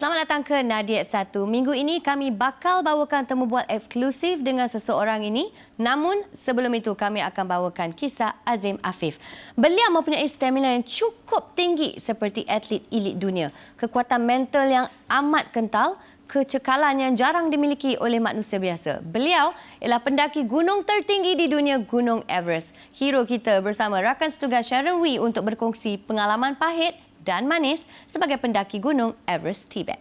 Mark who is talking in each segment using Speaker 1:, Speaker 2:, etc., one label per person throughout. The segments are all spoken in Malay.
Speaker 1: Selamat datang ke Nadiat 1. Minggu ini kami bakal bawakan temu bual eksklusif dengan seseorang ini. Namun sebelum itu kami akan bawakan kisah Azim Afif. Beliau mempunyai stamina yang cukup tinggi seperti atlet elit dunia. Kekuatan mental yang amat kental, kecekalan yang jarang dimiliki oleh manusia biasa. Beliau ialah pendaki gunung tertinggi di dunia, Gunung Everest. Hero kita bersama rakan setugas Sharon Wee untuk berkongsi pengalaman pahit dan manis sebagai pendaki Gunung Everest, Tibet.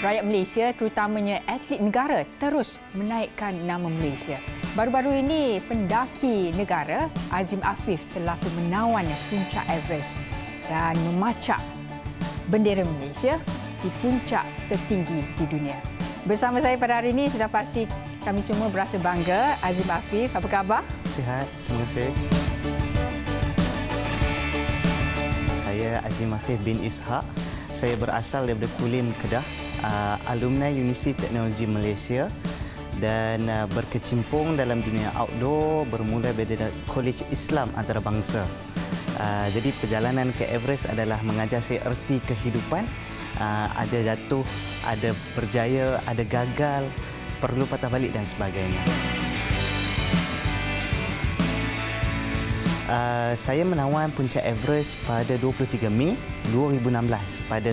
Speaker 2: Rakyat Malaysia, terutamanya atlet negara, terus menaikkan nama Malaysia. Baru-baru ini, pendaki negara Azim Afif telah pun menawan puncak Everest dan memacak bendera Malaysia di puncak tertinggi di dunia. Bersama saya pada hari ini, sudah pasti kami semua berasa bangga. Azim Afif, apa khabar?
Speaker 3: Sihat, terima kasih. Saya Azim Afif bin Ishak. Saya berasal daripada Kulim, Kedah, alumni Universiti Teknologi Malaysia dan berkecimpung dalam dunia outdoor bermula dari Kolej Islam Antarabangsa. Jadi perjalanan ke Everest adalah mengajar saya erti kehidupan. Ada jatuh, ada berjaya, ada gagal, perlu patah balik dan sebagainya. Saya menawan puncak Everest pada 23 Mei 2016 pada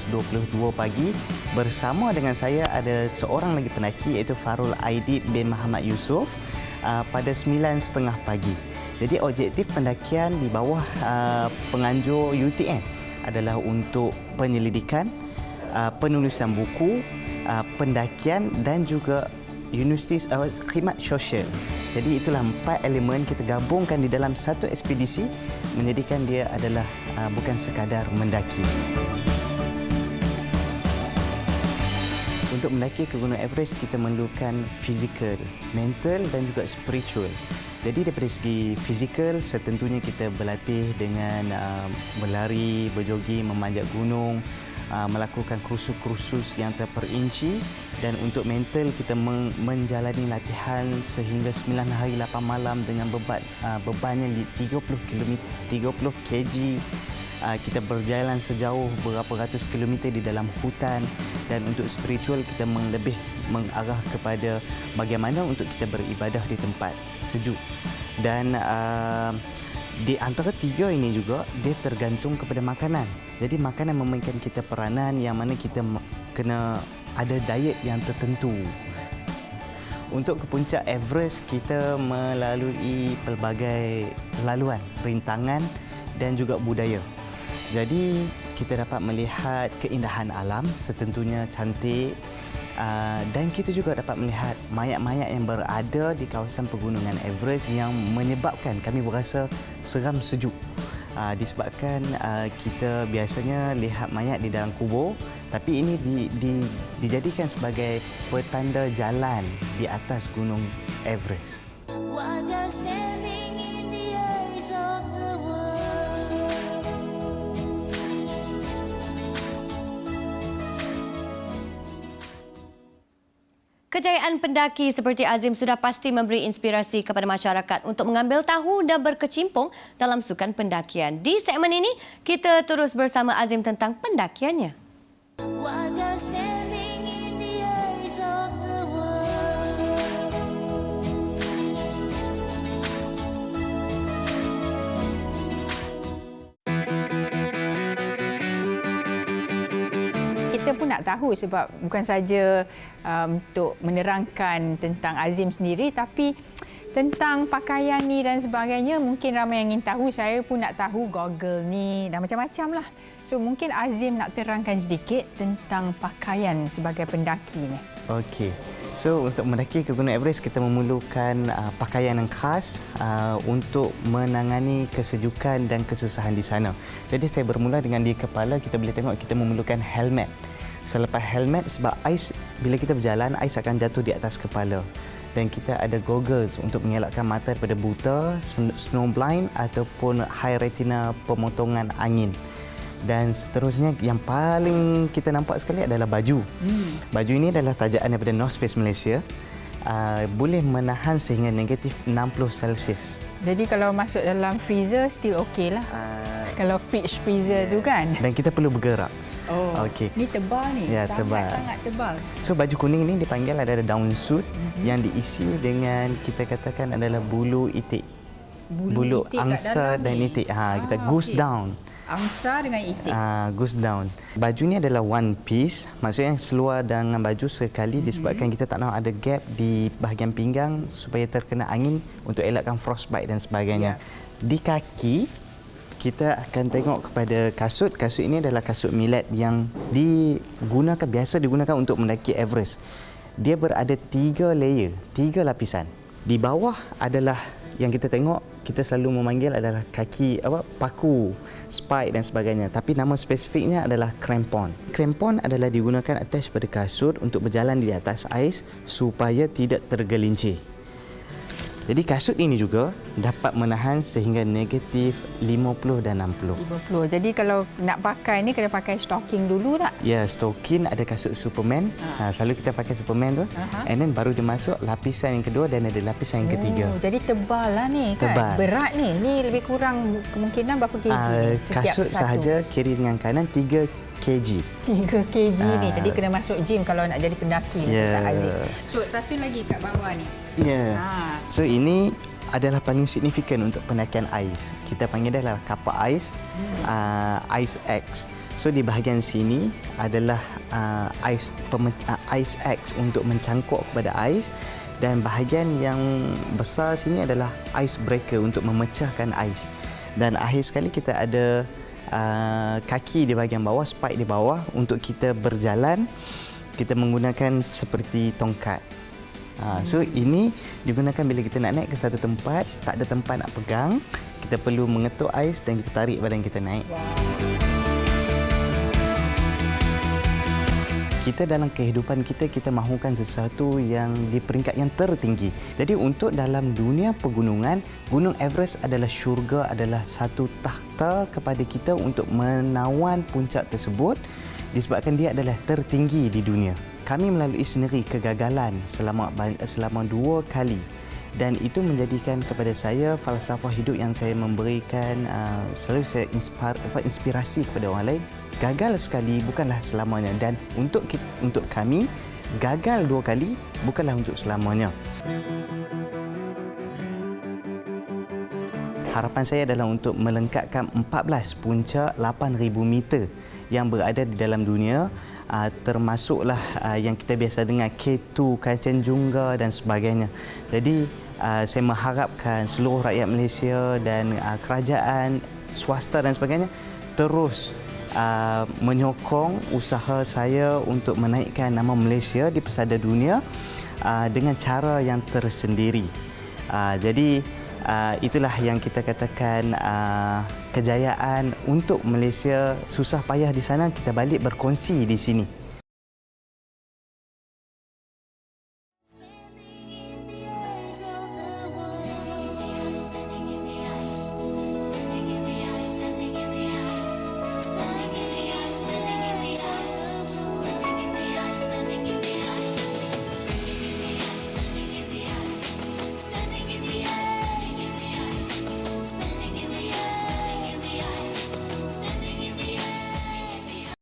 Speaker 3: 11.22 pagi. Bersama dengan saya ada seorang lagi pendaki iaitu Farul Aidid bin Muhammad Yusof pada 9.30 pagi. Jadi objektif pendakian di bawah penganjur UTM adalah untuk penyelidikan, penulisan buku, pendakian dan juga khidmat sosial. Jadi itulah 4 elemen kita gabungkan di dalam satu ekspedisi menjadikan dia adalah bukan sekadar mendaki. Untuk mendaki ke Gunung Everest kita memerlukan fizikal, mental dan juga spiritual. Jadi daripada segi fizikal, setentunya kita berlatih dengan berlari, berjoging, memanjat gunung, melakukan kursus-kursus yang terperinci. Dan untuk mental, kita menjalani latihan sehingga 9 hari 8 malam dengan beban yang di 30 kg. Kita berjalan sejauh berapa ratus kilometer di dalam hutan. Dan untuk spiritual, kita lebih mengarah kepada bagaimana untuk kita beribadah di tempat sejuk. Dan di antara tiga ini juga, dia tergantung kepada makanan. Jadi makanan memainkan kita peranan yang mana kita kena ada diet yang tertentu. Untuk ke puncak Everest, kita melalui pelbagai laluan, rintangan dan juga budaya. Jadi kita dapat melihat keindahan alam, setentunya cantik, dan kita juga dapat melihat mayat-mayat yang berada di kawasan pegunungan Everest yang menyebabkan kami berasa seram sejuk. Disebabkan kita biasanya lihat mayat di dalam kubur, tapi ini dijadikan sebagai petanda jalan di atas gunung Everest.
Speaker 1: Kejayaan pendaki seperti Azim sudah pasti memberi inspirasi kepada masyarakat untuk mengambil tahu dan berkecimpung dalam sukan pendakian. Di segmen ini, kita terus bersama Azim tentang pendakiannya.
Speaker 2: Kita pun nak tahu sebab bukan saja untuk menerangkan tentang Azim sendiri, tapi tentang pakaian ni dan sebagainya. Mungkin ramai yang ingin tahu, saya pun nak tahu goggle ni dan macam-macam lah. So mungkin Azim nak terangkan sedikit tentang pakaian sebagai pendaki ni. Okey.
Speaker 3: So untuk mendaki ke Gunung Everest kita memerlukan pakaian yang khas untuk menangani kesejukan dan kesusahan di sana. Jadi saya bermula dengan di kepala, kita boleh tengok kita memerlukan helmet. Selepas helmet, sebab ais bila kita berjalan, ais akan jatuh di atas kepala. Dan kita ada goggles untuk mengelakkan mata daripada buta, snow blind ataupun high retina pemotongan angin. Dan seterusnya yang paling kita nampak sekali adalah baju. Baju ini adalah tajaan daripada North Face Malaysia. Boleh menahan sehingga negatif 60 Celsius.
Speaker 2: Jadi kalau masuk dalam freezer still okey lah. Kalau fridge freezer tu kan.
Speaker 3: Dan kita perlu bergerak.
Speaker 2: Oh,
Speaker 3: okey.
Speaker 2: Ni tebal ni.
Speaker 3: Ya, tebal.
Speaker 2: Sangat tebal.
Speaker 3: So baju kuning ini dipanggil adalah down suit yang diisi dengan kita katakan adalah bulu itik. Bulu
Speaker 2: itik kat
Speaker 3: angsa
Speaker 2: dalam
Speaker 3: dan
Speaker 2: ni.
Speaker 3: itik. Kita goose
Speaker 2: okey.
Speaker 3: down.
Speaker 2: Angsa dengan itik.
Speaker 3: Goose down. Baju ni adalah one piece. Maksudnya seluar dengan baju sekali disebabkan kita tak nak ada gap di bahagian pinggang supaya terkena angin untuk elakkan frostbite dan sebagainya. Di kaki, kita akan tengok kepada kasut. Kasut ini adalah kasut millet yang biasa digunakan untuk mendaki Everest. Dia berada 3 layer, 3 lapisan. Di bawah adalah yang kita tengok, kita selalu memanggil adalah paku, spike dan sebagainya. Tapi nama spesifiknya adalah crampon. Crampon adalah digunakan attach pada kasut untuk berjalan di atas ais supaya tidak tergelincir. Jadi kasut ini juga dapat menahan sehingga negatif 50 dan 60.
Speaker 2: 50. Jadi kalau nak pakai ni kena pakai stocking dulu tak?
Speaker 3: Ya, stocking ada kasut Superman. Selalu kita pakai Superman tu. And then baru dia masuk lapisan yang kedua dan ada lapisan yang ketiga.
Speaker 2: Jadi tebal lah ni kan?
Speaker 3: Tebal.
Speaker 2: Berat ni. Ni lebih kurang kemungkinan berapa kg ni setiap
Speaker 3: kasut
Speaker 2: satu?
Speaker 3: sahaja kiri dengan kanan 3 kg.
Speaker 2: 3 kg ni. Jadi kena masuk gym kalau nak jadi pendaki.
Speaker 3: Ya.
Speaker 2: Aziz. So satu lagi kat bawah ni.
Speaker 3: Ya. So ini adalah paling signifikan untuk pendakian ais. Kita panggil adalah kapak ais, Ice X. So di bahagian sini adalah Ice X untuk mencangkuk kepada ais, dan bahagian yang besar sini adalah ice breaker untuk memecahkan ais. Dan akhir sekali kita ada kaki di bahagian bawah, spike di bawah untuk kita berjalan. Kita menggunakan seperti tongkat. So ini digunakan bila kita nak naik ke satu tempat, tak ada tempat nak pegang, kita perlu mengetuk ais dan kita tarik badan kita naik. Kita dalam kehidupan kita mahukan sesuatu yang di peringkat yang tertinggi. Jadi untuk dalam dunia pegunungan, Gunung Everest adalah syurga, adalah satu takhta kepada kita untuk menawan puncak tersebut disebabkan dia adalah tertinggi di dunia. Kami melalui sendiri kegagalan selama 2 kali, dan itu menjadikan kepada saya falsafah hidup yang saya memberikan, selalu saya inspirasi kepada orang lain. Gagal sekali bukanlah selamanya, dan untuk kami gagal 2 kali bukanlah untuk selamanya. Harapan saya adalah untuk melengkapkan 14 puncak 8,000 meter yang berada di dalam dunia, termasuklah yang kita biasa dengar K2, Kanchenjunga dan sebagainya. Jadi saya mengharapkan seluruh rakyat Malaysia dan kerajaan, swasta dan sebagainya terus menyokong usaha saya untuk menaikkan nama Malaysia di pesada dunia dengan cara yang tersendiri. Jadi itulah yang kita katakan kejayaan untuk Malaysia. Susah payah di sana, kita balik berkongsi di sini.